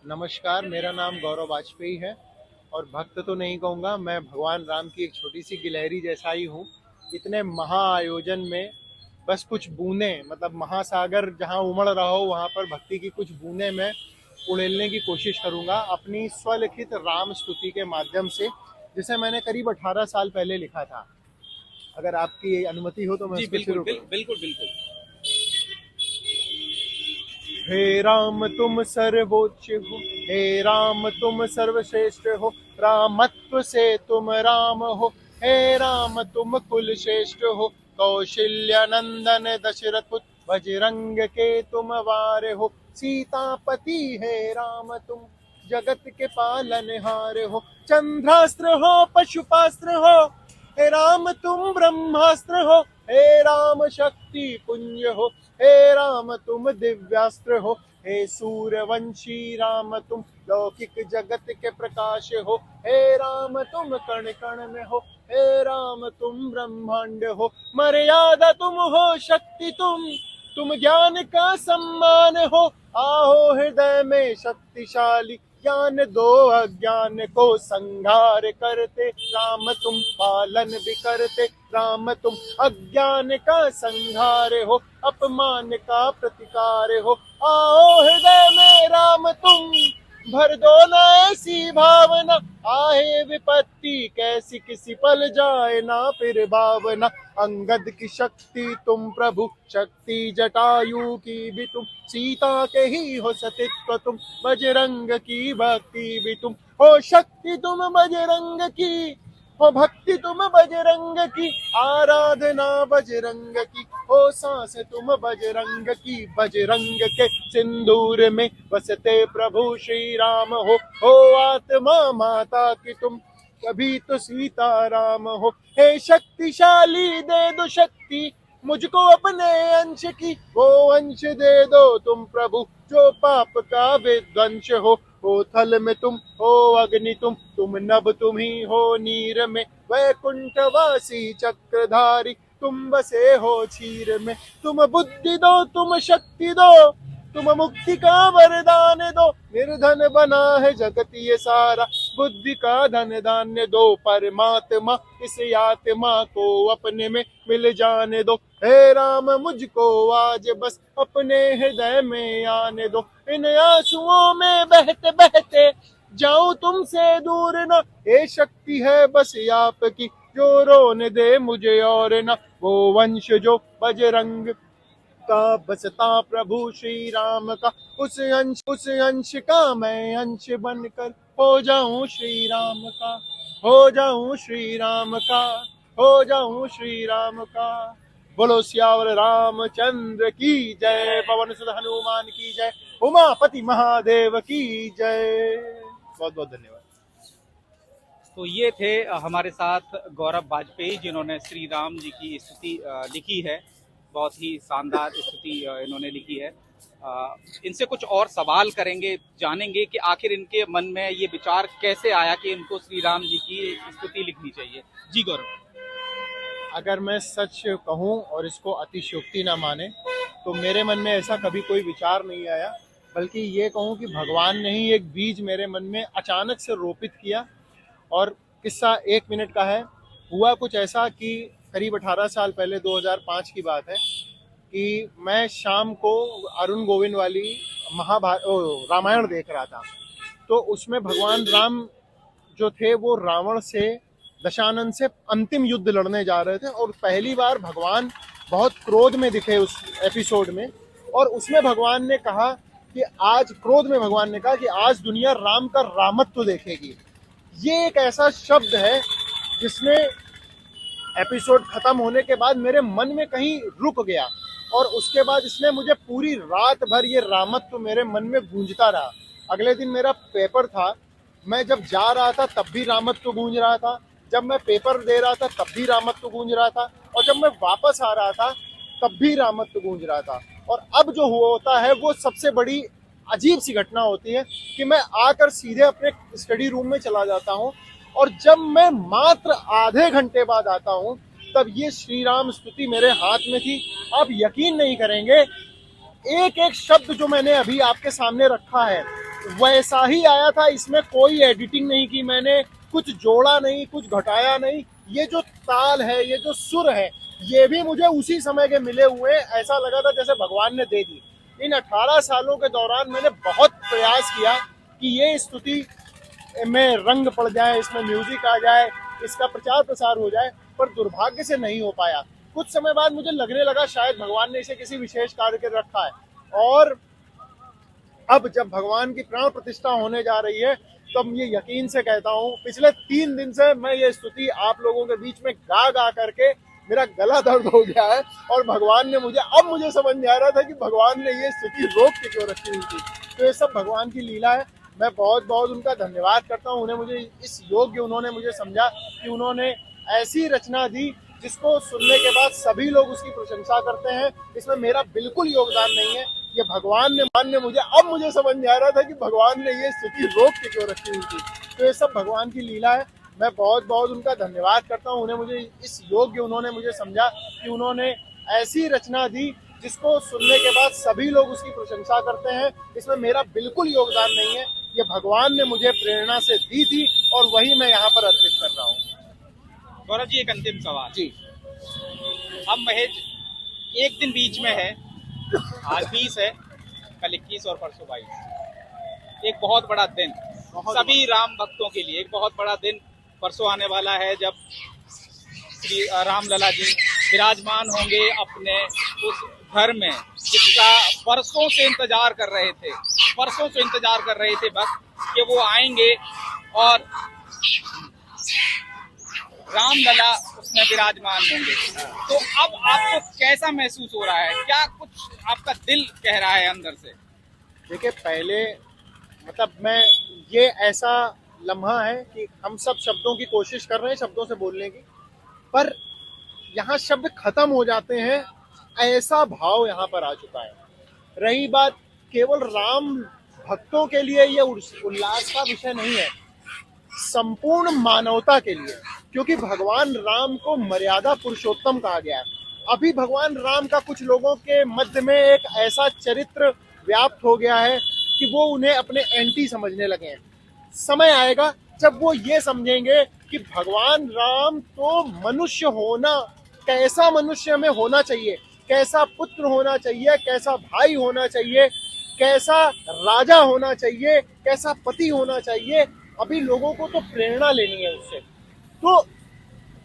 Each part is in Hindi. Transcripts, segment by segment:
नमस्कार, मेरा नाम गौरव वाजपेयी है और भक्त तो नहीं कहूँगा, मैं भगवान राम की एक छोटी सी गिलहरी जैसा ही हूँ। इतने महा आयोजन में बस कुछ बूंदें, मतलब महासागर जहाँ उमड़ रहा हो वहाँ पर भक्ति की कुछ बूंदें मैं उड़ेलने की कोशिश करूँगा अपनी स्वलिखित राम स्तुति के माध्यम से, जिसे मैंने करीब 18 साल पहले लिखा था। अगर आपकी अनुमति हो तो मैं जी उसको बिल्कुल शुरू करूँ। बिल्कुल बिल्कुल। हे राम तुम सर्वोच्च हो, हे राम तुम सर्वश्रेष्ठ हो, रामत्व से तुम राम हो, हे राम तुम कुल श्रेष्ठ हो, कौशल्य नंदन दशरथ पुत्र, बजरंग के तुम वार हो, सीतापति हे राम तुम जगत के पालनहार हो, चंद्रास्त्र हो पशुपास्त्र हो, हे राम तुम ब्रह्मास्त्र हो, हे राम शक्ति पुंज हो, हे राम तुम दिव्यास्त्र हो, हे सूर्यवंशी राम तुम लौकिक जगत के प्रकाश हो, हे राम तुम कण कण में हो, हे राम तुम ब्रह्मांड हो, मर्यादा तुम हो शक्ति तुम ज्ञान का सम्मान हो, आहो हृदय में शक्तिशाली ज्ञान दो, अज्ञान को संहार करते राम तुम पालन भी करते, राम तुम अज्ञान का संहार हो, अपमान का प्रतिकार हो, आओ हृदय में राम तुम भर दो न ऐसी भावना, आहे विपत्ति कैसी किसी पल जाए ना फिर भावना, अंगद की शक्ति तुम प्रभु, शक्ति जटायु की भी तुम, सीता के ही हो सतित्व तुम, बजरंग की भक्ति भी तुम हो, शक्ति तुम बजरंग की हो, भक्ति तुम बजरंग की, आराधना बजरंग की हो, सांस तुम बजरंग की, बजरंग के सिंदूर में बसते प्रभु श्री राम हो आत्मा माता की तुम, कभी तो सीता राम हो, हे शक्तिशाली दे दो शक्ति मुझको अपने अंश की, वो अंश दे दो तुम प्रभु जो पाप का विध्वंस हो थल में तुम हो अग्नि तुम नभ तुम ही हो नीर में, वैकुंठवासी चक्रधारी तुम बसे हो क्षीर में, तुम बुद्धि दो तुम शक्ति दो, तुम मुक्ति का वरदान दो, निर्धन बना है जगत ये सारा, बुद्धि का धन धान्य दो, परमात्मा इस आत्मा को अपने में मिल जाने दो, हे राम मुझको आज बस अपने हृदय में आने दो, इन आंसुओं में बहते बहते जाऊं तुमसे दूर न, ये शक्ति है बस आपकी जो रोने दे मुझे और न, वो वंश जो बजरंग का बसता प्रभु श्री राम का, उस अंश का मैं अंश बनकर हो जाऊं श्री राम का, हो जाऊं श्री राम का, हो जाऊं श्री राम का। बोलो सियावर रामचंद्र की जय, पवन सुत हनुमान की जय, उमापति महादेव की जय। बहुत बहुत धन्यवाद। तो ये थे हमारे साथ गौरव वाजपेयी, जिन्होंने श्री राम जी की स्तुति लिखी है। बहुत ही शानदार स्तुति इन्होंने लिखी है। इनसे कुछ और सवाल करेंगे, जानेंगे कि आखिर इनके मन में ये विचार कैसे आया कि इनको श्री राम जी की स्तुति लिखनी चाहिए। जी गौरव। अगर मैं सच कहूं और इसको अतिशयोक्ति ना माने तो मेरे मन में ऐसा कभी कोई विचार नहीं आया, बल्कि ये कहूं कि भगवान ने ही एक बीज मेरे मन में अचानक से रोपित किया। और किस्सा 1 मिनट का है। हुआ कुछ ऐसा कि करीब 18 साल पहले 2005 की बात है कि मैं शाम को अरुण गोविंद वाली रामायण देख रहा था। तो उसमें भगवान राम जो थे वो रावण से, दशानन से अंतिम युद्ध लड़ने जा रहे थे, और पहली बार भगवान बहुत क्रोध में दिखे उस एपिसोड में। और उसमें भगवान ने कहा कि आज, क्रोध में भगवान ने कहा कि आज दुनिया राम का रामत्व देखेगी। ये एक ऐसा शब्द है जिसने एपिसोड खत्म होने के बाद मेरे मन में कहीं रुक गया, और उसके बाद इसने मुझे पूरी रात भर ये रामत्व मेरे मन में गूंजता रहा। अगले दिन मेरा पेपर था, मैं जब जा रहा था तब भी रामत्व गूंज रहा था, जब मैं पेपर दे रहा था तब भी रामत्व गूंज रहा था, और जब मैं वापस आ रहा था तब भी रामत्व गूंज रहा था। और अब जो होता है वो सबसे बड़ी अजीब सी घटना होती है कि मैं आकर सीधे अपने स्टडी रूम में चला जाता हूँ, और जब मैं मात्र आधे घंटे बाद आता हूँ तब ये श्री राम स्तुति मेरे हाथ में थी। आप यकीन नहीं करेंगे, एक एक शब्द जो मैंने अभी आपके सामने रखा है वैसा ही आया था, इसमें कोई एडिटिंग नहीं की मैंने, कुछ जोड़ा नहीं, कुछ घटाया नहीं। ये जो ताल है, ये जो सुर है, ये भी मुझे उसी समय के मिले हुए, ऐसा लगा था जैसे भगवान ने दे दी। इन 18 सालों के दौरान मैंने बहुत प्रयास किया कि ये स्तुति में रंग पड़ जाए, इसमें म्यूजिक आ जाए, इसका प्रचार प्रसार हो जाए, पर दुर्भाग्य से नहीं हो पाया। कुछ समय बाद मुझे लगने लगा शायद भगवान ने इसे किसी विशेष कार्य के रखा है, और अब जब भगवान की प्राण प्रतिष्ठा होने जा रही है, तो मैं ये यकीन से कहता हूँ, पिछले 3 दिन से मैं ये स्तुति आप लोगों के बीच में गा गा करके मेरा गला दर्द हो गया है, और भगवान ने मुझे समझ में आ रहा था कि भगवान ने ये स्तुति रोक के क्यों रखी हुई थी। तो ये सब भगवान की लीला है। मैं बहुत बहुत उनका धन्यवाद करता हूँ। उन्होंने मुझे समझा कि उन्होंने ऐसी रचना दी जिसको सुनने के बाद सभी लोग उसकी प्रशंसा करते हैं। इसमें मेरा बिल्कुल योगदान नहीं है, ये भगवान ने मुझे समझ में आ रहा था कि भगवान ने ये स्तुति रोक के क्यों रखी हुई थी। तो ये सब भगवान की लीला है। मैं बहुत बहुत उनका धन्यवाद करता हूँ। उन्होंने मुझे समझा कि उन्होंने ऐसी रचना दी जिसको सुनने के बाद सभी लोग उसकी प्रशंसा करते हैं। इसमें मेरा बिल्कुल योगदान नहीं है, ये भगवान ने मुझे प्रेरणा से दी थी, और वही मैं यहाँ पर अर्पित कर रहा हूँ। गौरव जी, एक अंतिम सवाल जी। हम महज एक दिन बीच में है, आज 20 है, कल 21 और परसों 22। एक बहुत बड़ा दिन सभी राम भक्तों के लिए, एक बहुत बड़ा दिन परसों आने वाला है, जब श्री राम लला जी विराजमान होंगे अपने उस घर में जिसका बरसों से इंतजार कर रहे थे भक्त कि वो आएंगे और राम लला उसमें विराजमान होंगे। तो अब आपको कैसा महसूस हो रहा है? क्या कुछ आपका दिल कह रहा है अंदर से? देखिए, पहले मैं ये ऐसा लम्हा है कि हम सब शब्दों की कोशिश कर रहे हैं, शब्दों से बोलने की, पर यहाँ शब्द खत्म हो जाते हैं, ऐसा भाव यहाँ पर आ चुका है। रही बात केवल राम भक्तों के लिए, ये उल्लास का विषय नहीं है, संपूर्ण मानवता के लिए, क्योंकि भगवान राम को मर्यादा पुरुषोत्तम कहा गया है। अभी भगवान राम का कुछ लोगों के मध्य में एक ऐसा चरित्र व्याप्त हो गया है कि वो उन्हें अपने एंटी समझने लगे हैं। समय आएगा जब वो ये समझेंगे कि भगवान राम तो मनुष्य होना, कैसा मनुष्य में होना चाहिए, कैसा पुत्र होना चाहिए, कैसा भाई होना चाहिए, कैसा राजा होना चाहिए, कैसा पति होना चाहिए, अभी लोगों को तो प्रेरणा लेनी है उससे। तो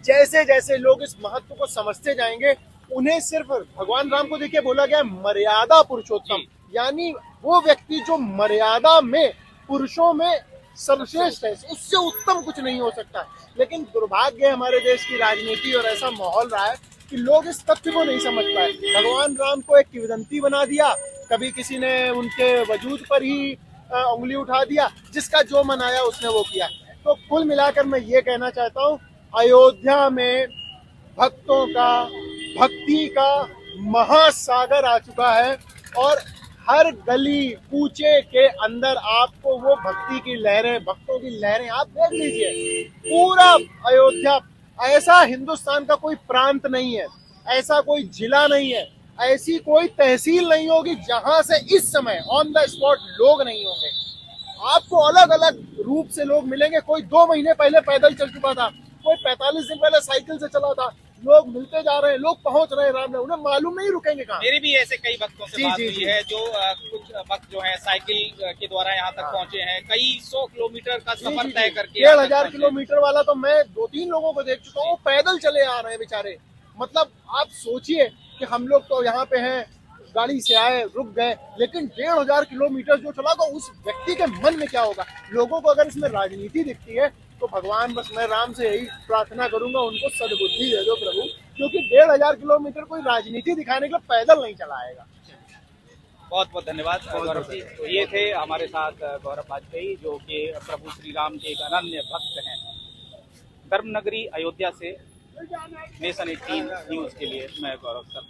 जैसे जैसे लोग इस महत्व को समझते जाएंगे, उन्हें सिर्फ भगवान राम को देखिए बोला गया मर्यादा पुरुषोत्तम, यानी वो व्यक्ति जो मर्यादा में पुरुषों में सर्वश्रेष्ठ है, उससे उत्तम कुछ नहीं हो सकता। लेकिन दुर्भाग्य हमारे देश की राजनीति और ऐसा माहौल रहा है कि लोग इस तथ्य को नहीं समझ पाए। भगवान राम को एक किंवदंती बना दिया, कभी किसी ने उनके वजूद पर ही उंगली उठा दिया, जिसका जो मन आया उसने वो किया। तो कुल मिलाकर मैं ये कहना चाहता हूँ, अयोध्या में भक्तों का, भक्ति का महासागर आ चुका है, और हर गली कूचे के अंदर आपको वो भक्ति की लहरें, भक्तों की लहरें आप देख लीजिए। पूरा अयोध्या, ऐसा हिंदुस्तान का कोई प्रांत नहीं है, ऐसा कोई जिला नहीं है, ऐसी कोई तहसील नहीं होगी जहां से इस समय ऑन द स्पॉट लोग नहीं होंगे। आपको अलग अलग रूप से लोग मिलेंगे। कोई 2 महीने पहले पैदल चल चुका था, कोई 45 दिन पहले साइकिल से चला था। लोग मिलते जा रहे हैं, लोग पहुंच रहे हैं राम ने, उन्हें मालूम नहीं रुकेंगे कहाँ। मेरी भी ऐसे कई भक्तों से बात हुई है, जो कुछ भक्त जो हैं साइकिल के द्वारा यहाँ तक पहुंचे हैं, कई 100 किलोमीटर का सफर तय करके। 1500 किलोमीटर वाला तो मैं 2-3 लोगों को देख चुका हूँ, पैदल चले आ रहे हैं बेचारे। आप सोचिए कि हम लोग तो यहाँ पे हैं, गाड़ी से आए, रुक गए, लेकिन 1500 किलोमीटर जो चला, तो उस व्यक्ति के मन में क्या होगा। लोगों को अगर इसमें राजनीति दिखती है तो भगवान, बस मैं राम से यही प्रार्थना करूंगा, उनको सद्बुद्धि दे दो प्रभु, क्योंकि 1500 किलोमीटर कोई राजनीति दिखाने के लिए पैदल नहीं चला आएगा। बहुत बहुत धन्यवाद गौरव जी। तो ये थे हमारे साथ गौरव बाजपेयी, जो कि प्रभु श्री राम के एक अनन्य भक्त हैं। धर्मनगरी अयोध्या से नेशन 18 न्यूज के लिए मैं गौरव सर।